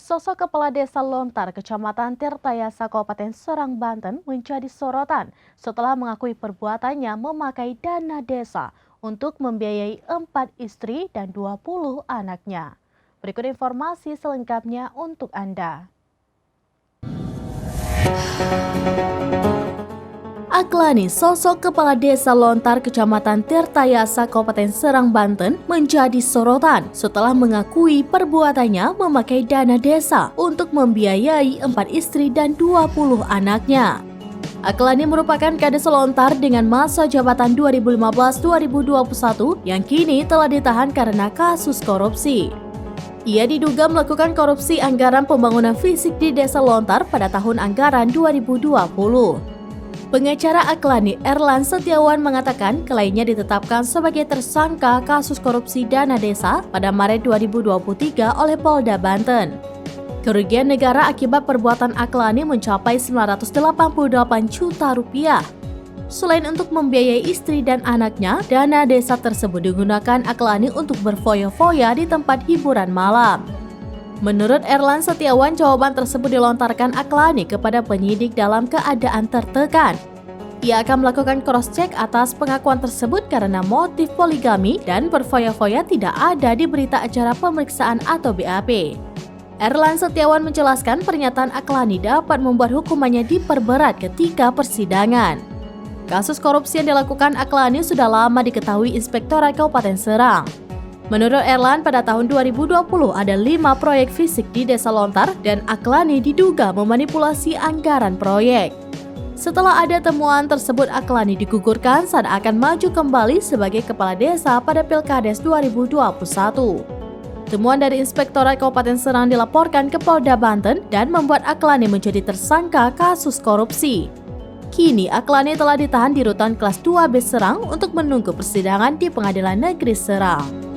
Sosok Kepala Desa Lontar, Kecamatan Tirtayasa, Kabupaten Serang, Banten menjadi sorotan setelah mengakui perbuatannya memakai dana desa untuk membiayai 4 istri dan 20 anaknya. Berikut informasi selengkapnya untuk Anda. Aklani, sosok Kepala Desa Lontar, Kecamatan Tirtayasa, Kabupaten Serang, Banten menjadi sorotan setelah mengakui perbuatannya memakai dana desa untuk membiayai 4 istri dan 20 anaknya. Aklani merupakan Kades Lontar dengan masa jabatan 2015-2021 yang kini telah ditahan karena kasus korupsi. Ia diduga melakukan korupsi anggaran pembangunan fisik di Desa Lontar pada tahun anggaran 2020. Pengacara Aklani, Erlan Setiawan, mengatakan kliennya ditetapkan sebagai tersangka kasus korupsi dana desa pada Maret 2023 oleh Polda Banten. Kerugian negara akibat perbuatan Aklani mencapai 988 juta rupiah. Selain untuk membiayai istri dan anaknya, dana desa tersebut digunakan Aklani untuk berfoya-foya di tempat hiburan malam. Menurut Erlan Setiawan, jawaban tersebut dilontarkan Aklani kepada penyidik dalam keadaan tertekan. Ia akan melakukan cross-check atas pengakuan tersebut karena motif poligami dan berfoya-foya tidak ada di berita acara pemeriksaan atau BAP. Erlan Setiawan menjelaskan pernyataan Aklani dapat membuat hukumannya diperberat ketika persidangan. Kasus korupsi yang dilakukan Aklani sudah lama diketahui Inspektorat Kabupaten Serang. Menurut Erlan, pada tahun 2020 ada 5 proyek fisik di Desa Lontar dan Aklani diduga memanipulasi anggaran proyek. Setelah ada temuan tersebut, Aklani digugurkan saat akan maju kembali sebagai Kepala Desa pada Pilkades 2021. Temuan dari Inspektorat Kabupaten Serang dilaporkan ke Polda Banten dan membuat Aklani menjadi tersangka kasus korupsi. Kini Aklani telah ditahan di Rutan Kelas 2B Serang untuk menunggu persidangan di Pengadilan Negeri Serang.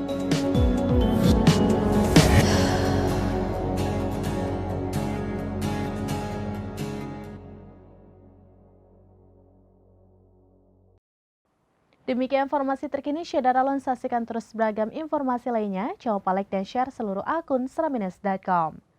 Demikian informasi terkini, Syedara Lon, saksikan terus beragam informasi lainnya. Jangan lupa like dan share seluruh akun seramines.com.